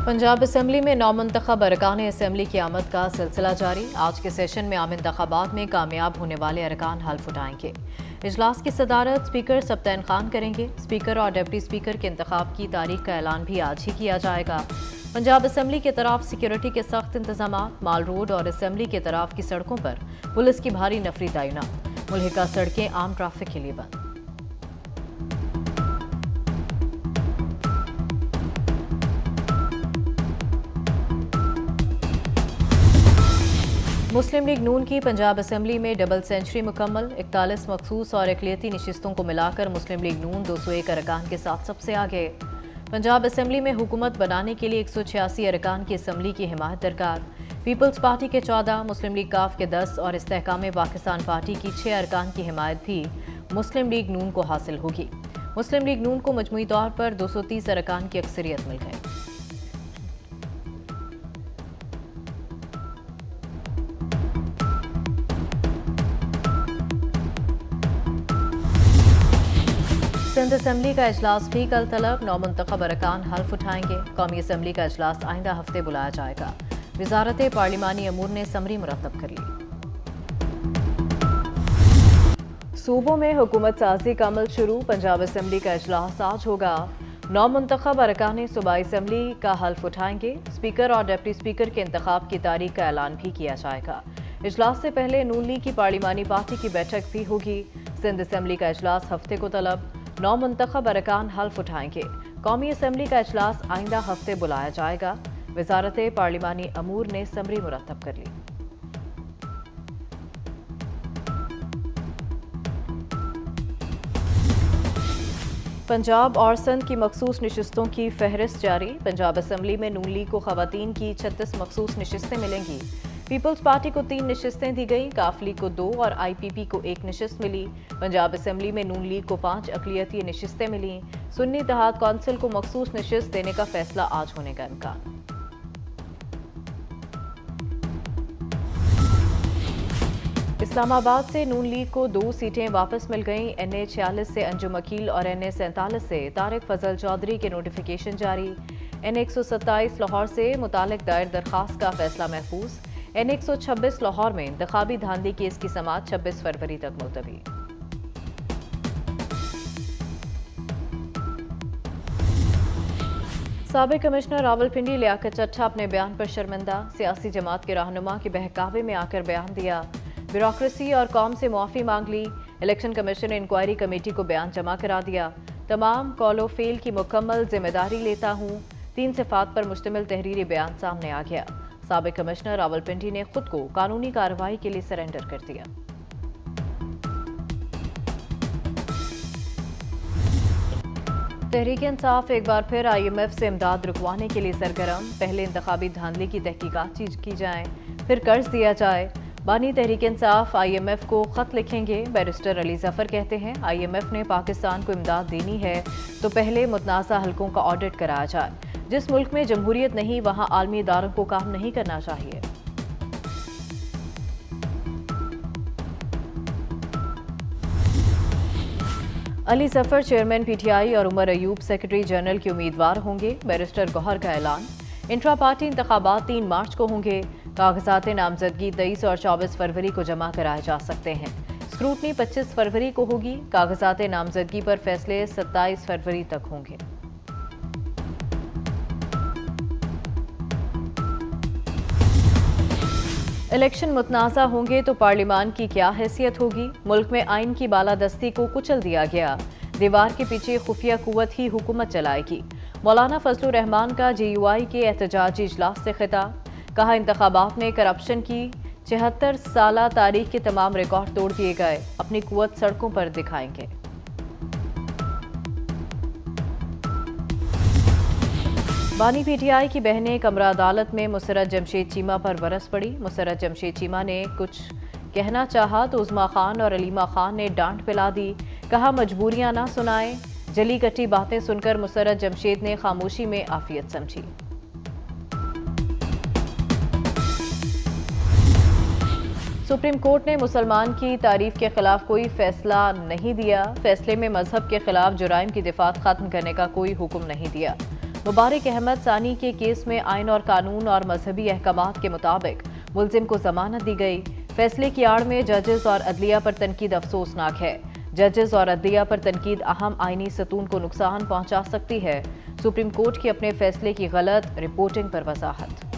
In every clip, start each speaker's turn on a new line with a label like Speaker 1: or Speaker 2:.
Speaker 1: Punjab assembly में नौमुंतखब अरकान assembly की आमद का सिलसिला जारी। आज के सेशन में आम इंतखाबात में कामयाब होने वाले अरकान हल्फ उठाएंगे। इजलास की सदारत स्पीकर सब्तैन खान करेंगे। स्पीकर और डिप्टी स्पीकर के इंतखाब की तारीख का ऐलान भी आज ही किया जाएगा। पंजाब असम्बली के तरफ सिक्योरिटी के सख्त इंतजाम, माल रोड और असम्बली के तरफ की सड़कों पर पुलिस की भारी नफरी तैनात। मुल्हिका सड़कें आम ट्रैफिक के लिए बंद। मुस्लिम लीग नून की पंजाब असम्बली में डबल सेंचुरी मुकम्मल। 41 मखसूस और इकलियती नशिस्तों को मिलाकर मुस्लिम लीग नून 201 अरकान के साथ सबसे आगे। पंजाब असम्बली में हुकूमत बनाने के लिए 186 अरकान की असम्बली की हिमायत दरकार। पीपल्स पार्टी के 14, मुस्लिम लीग काफ के 10 और इस्तेहकाम पाकिस्तान पार्टी की 6 अरकान की हिमायत भी मुस्लिम लीग नून को हासिल होगी। मुस्लिम लीग नून को मजमूई तौर पर 230 अरकान की अक्सरियत मिल गई। सिंध असम्बली का इजलास भी कल तलब। नौमुंतखब अरकान हल्फ उठाएंगे। कौमी असम्बली का इजलास आइंदा हफ्ते बुलाया जाएगा। वजारत पार्लिमानी अमूर ने समरी मुरतब कर ली। सूबों में हुकूमत साजी का अमल शुरू। पंजाब असम्बली का इजलास आज होगा। नौमुंतखब अरकान सूबाई असम्बली का हल्फ उठाएंगे। स्पीकर और डिप्टी स्पीकर के इंतखाब की तारीख का ऐलान भी किया जाएगा। इजलास से पहले नून लीग की पार्लिमानी पार्टी की बैठक भी होगी। सिंध असम्बली का इजलास हफ्ते को तलब। नौमुंतखब अरकान हल्फ उठाएंगे। कौमी असम्बली का इजलास आइंदा हफ्ते बुलाया जाएगा। वजारत पार्लिमानी अमूर ने समरी मुरतब कर ली। पंजाब और सिंध की मखसूस नशिस्तों की फहरिस्त जारी। पंजाब असम्बली में नून लीग को खवातीन की 36 मखसूस नशिस्तें मिलेंगी। पीपल्स पार्टी को 3 नशिस्तें दी गई। काफ लीग को 2 और IPP को 1 नशिस्त मिली। पंजाब असम्बली में नून लीग को 5 अक़लियती नशिस्तें मिली। सुन्नी इत्तेहाद कौंसिल को मखसूस नशिस्त देने का फैसला आज होने का इम्कान। इस्लामाबाद से नून लीग को 2 सीटें वापस मिल गईं। NA 46 से अंजुम अकील और NA 47 से तारिक फजल चौधरी के नोटिफिकेशन जारी। NA 127 लाहौर से मुतालिक दायर दरखास्त का फैसला महफूज। NA 126 लाहौर में इंतखाबी धांधली केस की समाअत 26 फरवरी तक मुलतवी। साबिक कमिश्नर रावलपिंडी लियाकत चट्टा अपने बयान पर शर्मिंदा। सियासी जमात के रहनुमा के बहकावे में आकर बयान दिया। ब्यूरोक्रेसी और कौम से मुआफ़ी मांग ली। इलेक्शन कमीशन ने इंक्वायरी कमेटी को बयान जमा करा दिया। तमाम कॉलो फेल की मुकम्मल जिम्मेदारी लेता हूँ। 3 सिफात पर मुश्तमिल तहरीरी बयान सामने आ गया। साबिक कमिश्नर रावलपिंडी ने खुद को कानूनी कार्रवाई के लिए सरेंडर कर दिया। तहरीक इंसाफ एक बार फिर IMF से इमदाद रुकवाने के लिए सरगर्म। पहले इंतखाबी धांधली की तहकीकात की जाए, फिर कर्ज दिया जाए। बानी तहरीक इंसाफ IMF को खत लिखेंगे। बैरिस्टर अली जफर कहते हैं IMF ने पाकिस्तान को इमदाद देनी है तो पहले मुतनाज़ा हलकों का ऑडिट कराया जाए। जिस मुल्क में जमहूरियत नहीं वहां आलमी इदारों को काम नहीं करना चाहिए। अली जफर चेयरमैन PTI और उमर अयूब सेक्रेटरी जनरल के उम्मीदवार होंगे। बैरिस्टर गौहर का ऐलान। इंट्रा पार्टी इंतखाबात 3 मार्च को होंगे। कागजात नामजदगी 23 और 24 फरवरी को जमा कराए जा सकते हैं। स्क्रूटनी 25 फरवरी को होगी। कागजात नामजदगी पर फैसले 27 फरवरी तक होंगे। इलेक्शन मुतनाज़ा होंगे तो पार्लिमान की क्या हैसियत होगी। मुल्क में आइन की बालादस्ती को कुचल दिया गया। दीवार के पीछे खुफिया कुव्वत ही हुकूमत चलाएगी। मौलाना फजलुर रहमान का GUI के एहतजाजी इजलास से खिताब। कहा इंतखाबात में करप्शन की 76 साला तारीख के तमाम रिकॉर्ड तोड़ दिए गए। अपनी कुव्वत सड़कों पर दिखाएंगे। बानी PTI की बहनें कमरा अदालत में मुसर्रत जमशेद चीमा पर बरस पड़ी। मुसर्रत जमशेद चीमा ने कुछ कहना चाहा तो उज़मा खान और अलीमा खान ने डांट पिला दी। कहा मजबूरियां ना सुनाए। जली कटी बातें सुनकर मुसर्रत जमशेद ने खामोशी में आफियत समझी। सुप्रीम कोर्ट ने मुसलमान की तारीफ के खिलाफ कोई फैसला नहीं दिया। फैसले में मजहब के खिलाफ जुराइम की दिफात खत्म करने का कोई हुक्म नहीं दिया। मुबारक अहमद सानी के केस में आइन और कानून और मजहबी अहकामात के मुताबिक मुलजिम को जमानत दी गई। फैसले की आड़ में जजेस और अदलिया पर तनकीद अफसोसनाक है। जजेस और अदलिया पर तनकीद अहम आईनी सतून को नुकसान पहुंचा सकती है। सुप्रीम कोर्ट की अपने फैसले की गलत रिपोर्टिंग पर वजाहत।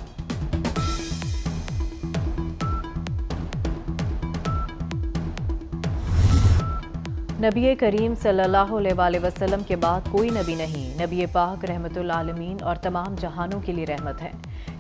Speaker 1: नबी करीम सल्लल्लाहु अलैहि वसल्लम के बाद कोई नबी नहीं। नबी पाक रहमतुल आलमीन और तमाम जहानों के लिए रहमत है।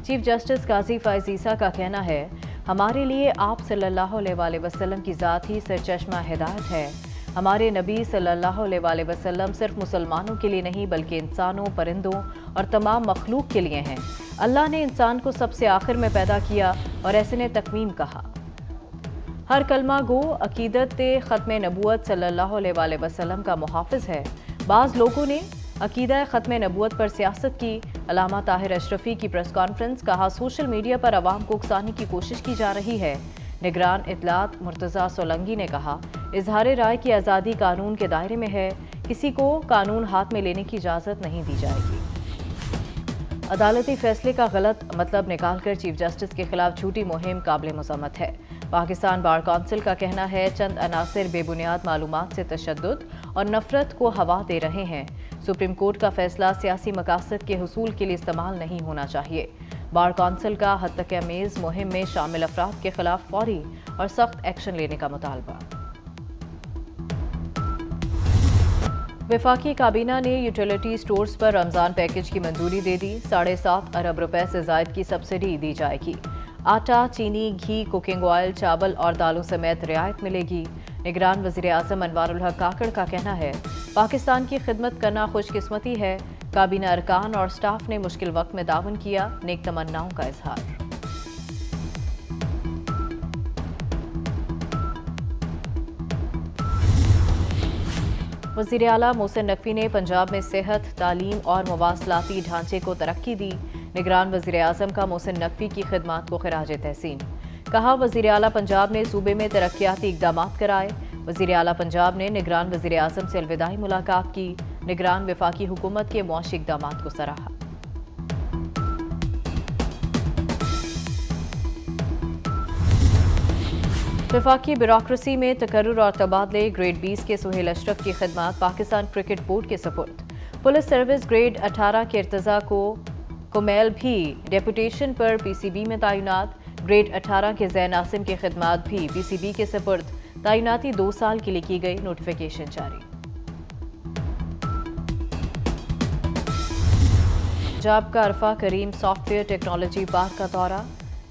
Speaker 1: चीफ जस्टिस काजी फैज़ ईसा का कहना है, हमारे लिए आप सल्लल्लाहु अलैहि वसल्लम की ज़ात ही सरचश्मा हिदायत है। हमारे नबी सल्लल्लाहु अलैहि वसल्लम सिर्फ मुसलमानों के लिए नहीं बल्कि इंसानों, परिंदों और तमाम मखलूक के लिए हैं। अल्लाह ने इंसान को सबसे आखिर में पैदा किया और ऐसे ने तकवीम कहा। हर कलमा गो अकीदत ख़त्म नबूवत सल्लल्लाहु अलैहि वसल्लम का मुहाफ़िज़ है। बाज़ लोगों ने अकीदा ख़त्म नबूवत पर सियासत की। अल्लामा ताहिर अशरफी की प्रेस कॉन्फ्रेंस, कहा सोशल मीडिया पर आवाम को उकसाने की कोशिश की जा रही है। निगरान इत्तलात मुर्तज़ा सोलंगी ने कहा, इजहार राय की आज़ादी कानून के दायरे में है, किसी को कानून हाथ में लेने की इजाज़त नहीं दी जाएगी। अदालती फैसले का गलत मतलब निकालकर चीफ जस्टिस के खिलाफ झूठी मुहिम काबिल मज़म्मत है। पाकिस्तान बार कौंसिल का कहना है, चंद अनासिर बेबुनियाद मालूमात से तशद्दुद और नफरत को हवा दे रहे हैं। सुप्रीम कोर्ट का फैसला सियासी मकासद के हुसूल के लिए इस्तेमाल नहीं होना चाहिए। बार कौंसिल का हद तक अमेज़ मुहिम में शामिल अफराद के खिलाफ फौरी और सख्त एक्शन लेने का मुतालबा। वफाकी काबीना ने यूटिलिटी स्टोर्स पर रमज़ान पैकेज की मंजूरी दे दी। 7.5 अरब रुपए से ज़ायद की सब्सिडी दी जाएगी। आटा, चीनी, घी, कुकिंग ऑयल, चावल और दालों समेत रियायत मिलेगी। निगरान वज़ीर आज़म अनवारुल हक काकड़ का कहना है, पाकिस्तान की खिदमत करना खुशकिस्मती है। काबीना अरकान और स्टाफ ने मुश्किल वक्त में ताउन किया, नेक तमन्नाओं का इजहार। वज़ीर आला मोहसिन नकवी ने पंजाब में सेहत, तालीम और मवासलाती ढांचे को तरक्की दी। निगरान वज़ीर आज़म का मोहसिन नकवी की खिदमात को खिराज तहसीन। कहा, वज़ीर आला पंजाब ने सूबे में तरक्याती इक़दामात कराए। वज़ीर आला पंजाब ने निगरान वज़ीर आज़म से अलविदाई मुलाकात की। निगरान वफाकी हुकूमत के मुआशी इक़दामात को सराहा। वफाकी ब्यूरोक्रेसी में तकर्रुर और तबादले, ग्रेड 20 के सुहेल अशरफ की खिदमात पाकिस्तान क्रिकेट बोर्ड के सपुर्द। पुलिस सर्विस ग्रेड 18 के इर्तज़ा को कुमैल भी डेपुटेशन पर PCB में तैनात। ग्रेड 18 के ज़ैन आसिम की खिदमात भी PCB के सपुर्द। तैनाती 2 साल के लिए की गई, नोटिफिकेशन जारी। पंजाब का अरफा करीम सॉफ्टवेयर टेक्नोलॉजी पार्क का दौरा।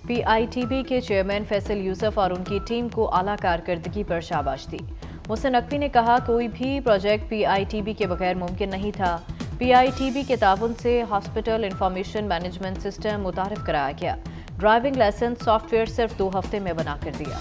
Speaker 1: PITB के चेयरमैन फैसल यूसुफ और उनकी टीम को आला कारकर्दगी पर शाबाश दी। मोहसिन नकवी ने कहा, कोई भी प्रोजेक्ट PITB के बगैर मुमकिन नहीं था। PITB के ताउन से हॉस्पिटल इंफॉर्मेशन मैनेजमेंट सिस्टम मुतारिफ कराया गया। ड्राइविंग लाइसेंस सॉफ्टवेयर सिर्फ 2 हफ्ते में बना कर दिया।